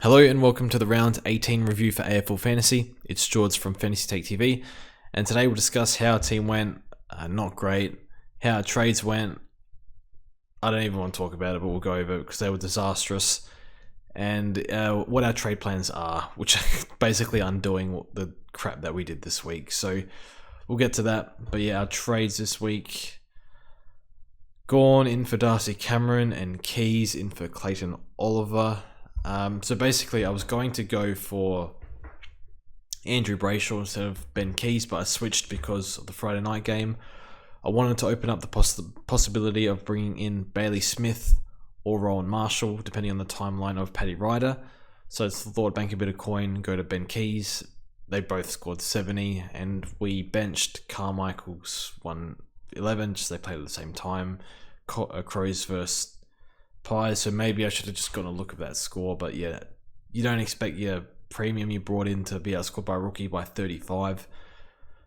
Hello and welcome to the round 18 review for AFL Fantasy. It's George from Fantasy Take TV, and today we'll discuss how our team went, not great, how our trades went. I don't even want to talk about it, but we'll go over it because they were disastrous, and what our trade plans are, which are basically undoing the crap that we did this week. So we'll get to that. But yeah, our trades this week: Gawn in for Darcy Cameron and Keys in for Clayton Oliver. So basically I was going to go for Andrew Brayshaw instead of Ben Keys, but I switched because of the Friday night game. I wanted to open up the possibility of bringing in Bailey Smith or Rowan Marshall, depending on the timeline of Paddy Ryder. So I thought bank a bit of coin, go to Ben Keys. They both scored 70, and we benched Carmichael's 111, just they played at the same time. Crows versus Pies, so maybe I should have just gotten a look at that score. But yeah, you don't expect your premium you brought in to be outscored by a rookie by 35.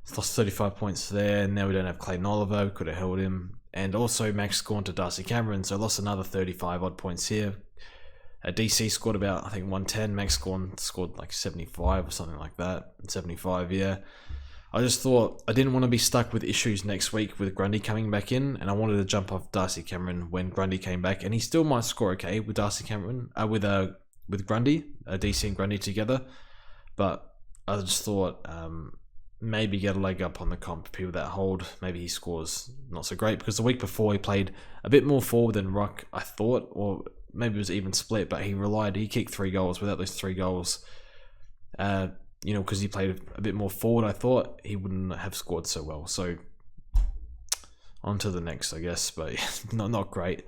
It's lost 35 points there. Now we don't have Clayton Oliver, we could have held him. And also Max scored to Darcy Cameron, so lost another 35 odd points here. DC scored about, I think, 110. Max scored like 75 or something like that. 75, yeah. I just thought I didn't want to be stuck with issues next week with Grundy coming back in, and I wanted to jump off Darcy Cameron when Grundy came back, and he still might score okay with Darcy Cameron, with Grundy, DC and Grundy together. But I just thought maybe get a leg up on the comp, people that hold. Maybe he scores not so great, because the week before he played a bit more forward than Ruck, I thought, or maybe it was even split, but he kicked 3 goals. Without those 3 goals, because he played a bit more forward, I thought he wouldn't have scored so well. So on to the next, I guess, but not great.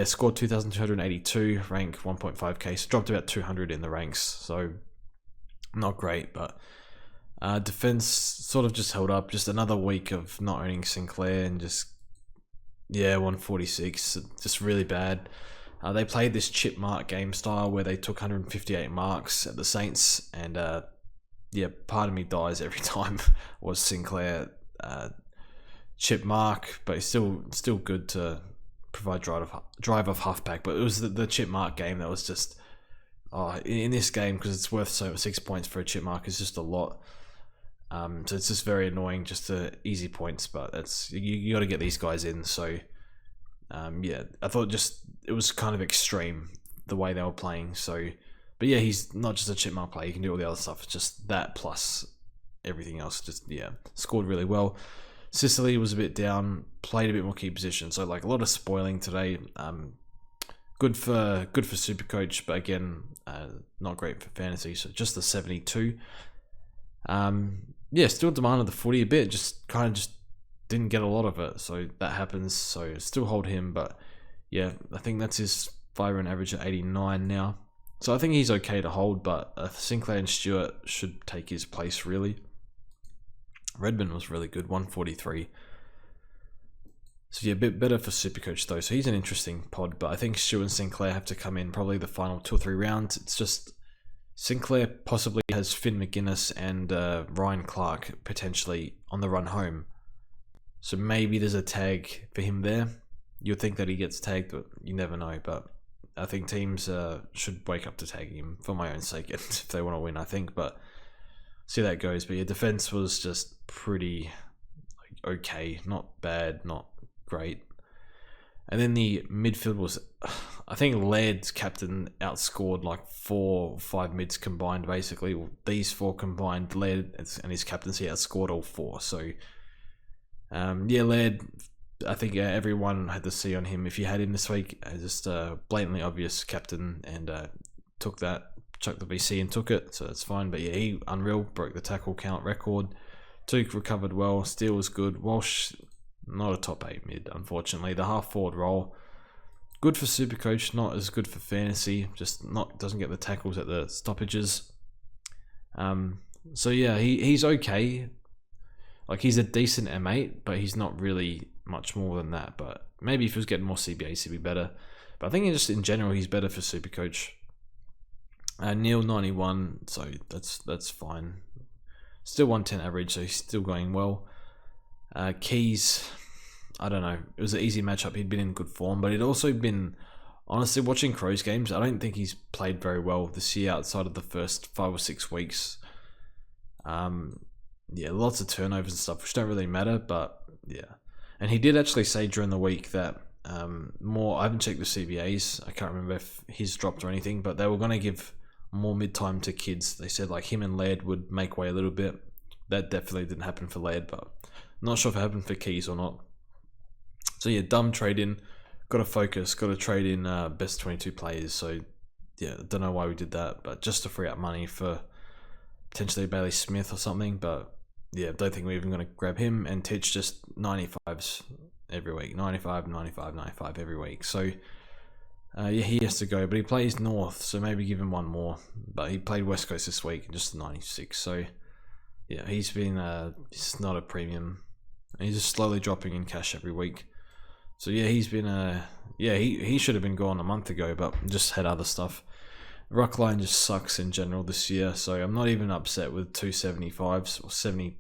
Scored 2,282, rank 1.5k, so dropped about 200 in the ranks, so not great. But defense sort of just held up. Just another week of not owning Sinclair, and 146, just really bad. They played this chip mark game style where they took 158 marks at the Saints, and part of me dies every time was Sinclair chip mark, but it's still good to provide drive off halfback. But it was the chip mark game that was just in this game, because it's worth 6 points for a chip mark is just a lot. So it's just very annoying, just the easy points, but that's you got to get these guys in. So I thought it was kind of extreme the way they were playing. So, but yeah, he's not just a chip mark player. He can do all the other stuff. It's just that plus everything else. Scored really well. Sicily was a bit down, played a bit more key position. So like a lot of spoiling today. Good for Supercoach, but again, not great for fantasy. So just the 72. Still demanded the footy a bit. Just didn't get a lot of it, so that happens. So still hold him, but yeah, I think that's his 5-run average at 89 now. So I think he's okay to hold, but Sinclair and Stewart should take his place, really. Redmond was really good, 143. So yeah, a bit better for Supercoach though. So he's an interesting pod, but I think Stewart and Sinclair have to come in probably the final 2 or 3 rounds. It's just Sinclair possibly has Finn McGuinness and Ryan Clark potentially on the run home. So maybe there's a tag for him there. You'd think that he gets tagged, but you never know. But I think teams should wake up to tagging him for my own sake if they want to win, I think. But see how that goes. But your defense was just pretty okay. Not bad, not great. And then the midfield was, I think Laird's captain outscored like 4 or 5 mids combined, basically. Well, these 4 combined, Laird and his captaincy outscored all 4. So Laird, I think everyone had the C on him. If you had him this week, just a blatantly obvious captain, and chucked the VC and took it, so that's fine. But yeah, he unreal, broke the tackle count record. Took recovered well. Steele was good. Walsh, not a top 8 mid, unfortunately. The half forward role, good for Supercoach, not as good for fantasy. Just doesn't get the tackles at the stoppages. So yeah, he's okay. Like, he's a decent M8, but he's not really much more than that. But maybe if he was getting more CBAs, he'd be better. But I think just in general, he's better for Supercoach. Neil 91, so that's fine. Still 110 average, so he's still going well. Keys, I don't know. It was an easy matchup. He'd been in good form, but he'd also been honestly, watching Crows games, I don't think he's played very well this year outside of the first 5 or 6 weeks. Yeah, lots of turnovers and stuff, which don't really matter, but yeah. And he did actually say during the week that I haven't checked the CBAs, I can't remember if he's dropped or anything, but they were going to give more mid-time to kids. They said like him and Laird would make way a little bit. That definitely didn't happen for Laird, but not sure if it happened for Keys or not. So yeah, dumb trade in. Got to focus, got to trade in best 22 players. So yeah, don't know why we did that, but just to free up money for potentially Bailey Smith or something. But yeah, don't think we're even going to grab him. And Titch just 95s every week. 95, 95, 95 every week. So yeah, he has to go, but he plays North, so maybe give him one more. But he played West Coast this week and just 96. So yeah, he's not a premium. And he's just slowly dropping in cash every week. So yeah, he's been he should have been gone a month ago, but just had other stuff. Ruck line just sucks in general this year, so I'm not even upset with 275s or 70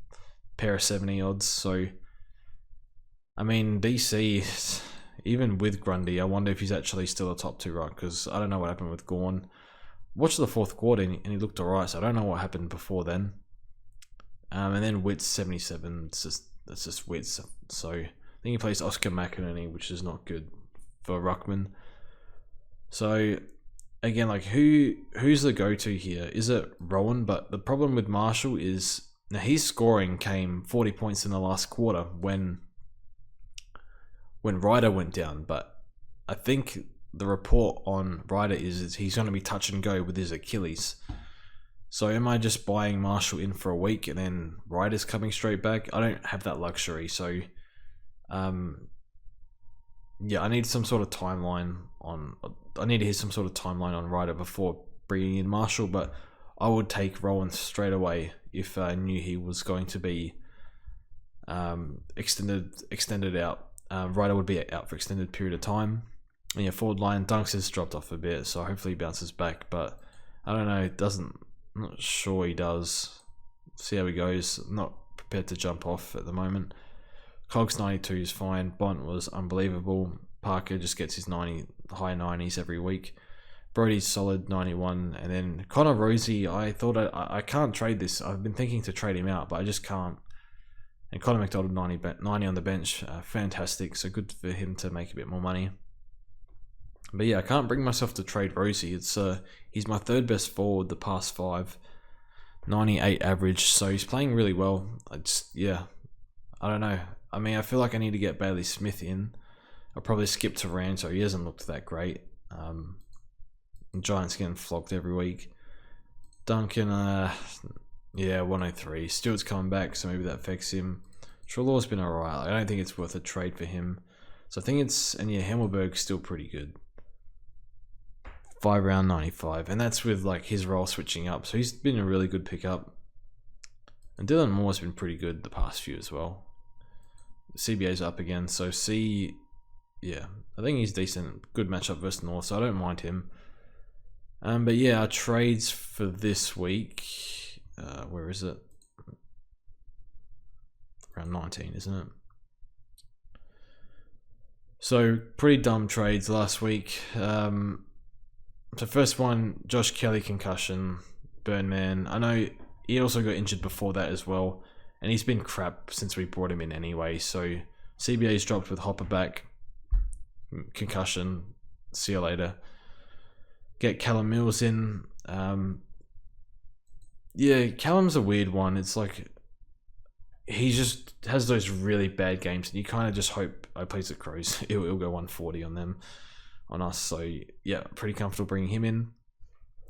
pair of 70 odds. So I mean, DC, even with Grundy, I wonder if he's actually still a top 2 ruck, because I don't know what happened with Gawn. Watched the fourth quarter and he looked alright, so I don't know what happened before then. And then Witt's 77, that's just Witt's. So I think he plays Oscar McInerney, which is not good for Ruckman. So again, like who's the go-to here? Is it Rowan? But the problem with Marshall is now his scoring came 40 points in the last quarter when Ryder went down. But I think the report on Ryder is he's going to be touch and go with his Achilles. So am I just buying Marshall in for a week and then Ryder's coming straight back? I don't have that luxury. So yeah, I need some sort of timeline on. I need to hear some sort of timeline on Ryder before bringing in Marshall. But I would take Rowan straight away if I knew he was going to be extended out. Ryder would be out for extended period of time. And yeah, forward line Dunks has dropped off a bit, so hopefully he bounces back. But I don't know. I'm not sure he does. See how he goes. I'm not prepared to jump off at the moment. Cogs 92 is fine. Bont was unbelievable. Parker just gets his high 90s every week. Brody's solid 91. And then Connor Rosie, I thought I can't trade this. I've been thinking to trade him out, but I just can't. And Connor McDonald 90 on the bench. Fantastic. So good for him to make a bit more money. But yeah, I can't bring myself to trade Rosie. He's my third best forward the past 5. 98 average. So he's playing really well. I don't know. I mean, I feel like I need to get Bailey Smith in. I'll probably skip to Ranto. He hasn't looked that great. Giants getting flogged every week. Duncan, 103. Stewart's coming back, so maybe that affects him. Trelaw's been alright. I don't think it's worth a trade for him. So I think Himmelberg's still pretty good. 5 round 95. And that's with like his role switching up. So he's been a really good pickup. And Dylan Moore's been pretty good the past few as well. CBA's up again, so I think he's decent. Good matchup versus North, so I don't mind him. But yeah, our trades for this week, where is it? Around 19, isn't it? So pretty dumb trades last week. So first one, Josh Kelly concussion, Burnman. I know he also got injured before that as well. And he's been crap since we brought him in anyway. So CBA's dropped with Hopper back. Concussion. See you later. Get Callum Mills in. Callum's a weird one. It's like he just has those really bad games. And you kind of just hope I plays the Crows. He'll go 140 on us. So yeah, pretty comfortable bringing him in.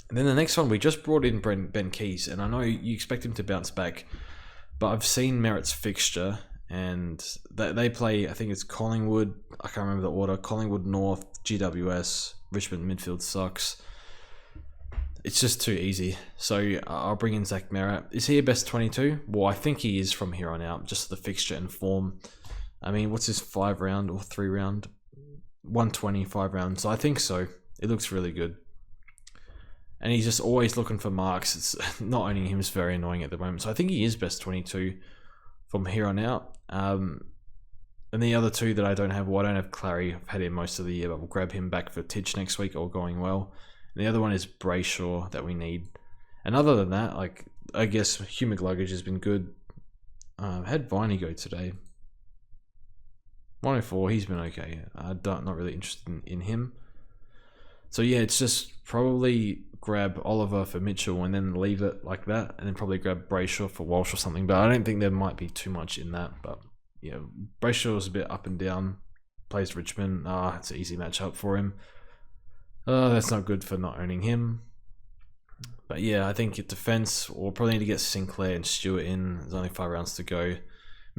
And then the next one, we just brought in Ben Keys. And I know you expect him to bounce back. But I've seen Merritt's fixture, and they play, I think it's Collingwood, I can't remember the order, Collingwood North, GWS, Richmond Midfield sucks. It's just too easy. So I'll bring in Zach Merritt. Is he a best 22? Well, I think he is from here on out, just the fixture and form. I mean, what's his 5 round or 3 round? 120, 5 rounds. So I think so. It looks really good. And he's just always looking for marks. It's not owning him is very annoying at the moment. So I think he is best 22 from here on out. And the other two that I don't have, well, I don't have Clary. I've had him most of the year, but we'll grab him back for Titch next week, all going well. And the other one is Brayshaw that we need. And other than that, like, I guess Hugh McLuggage has been good. Had Viney go today. 104, he's been okay. Not really interested in him. So yeah, it's just probably grab Oliver for Mitchell and then leave it like that, and then probably grab Brayshaw for Walsh or something. But I don't think there might be too much in that. But yeah, Brayshaw is a bit up and down. Plays Richmond. It's an easy matchup for him. That's not good for not owning him. But yeah, I think at defense, we'll probably need to get Sinclair and Stewart in. There's only 5 rounds to go.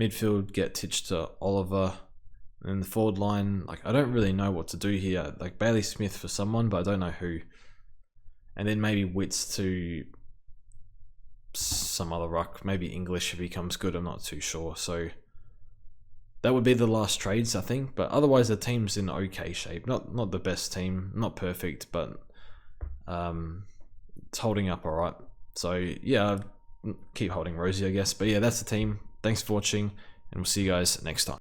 Midfield, get Titch to Oliver. And the forward line, like, I don't really know what to do here. Like, Bailey Smith for someone, but I don't know who. And then maybe Wits to some other ruck. Maybe English if he comes good, I'm not too sure. So that would be the last trades, I think. But otherwise, the team's in okay shape. Not the best team, not perfect, but it's holding up all right. So yeah, keep holding Rosie, I guess. But yeah, that's the team. Thanks for watching, and we'll see you guys next time.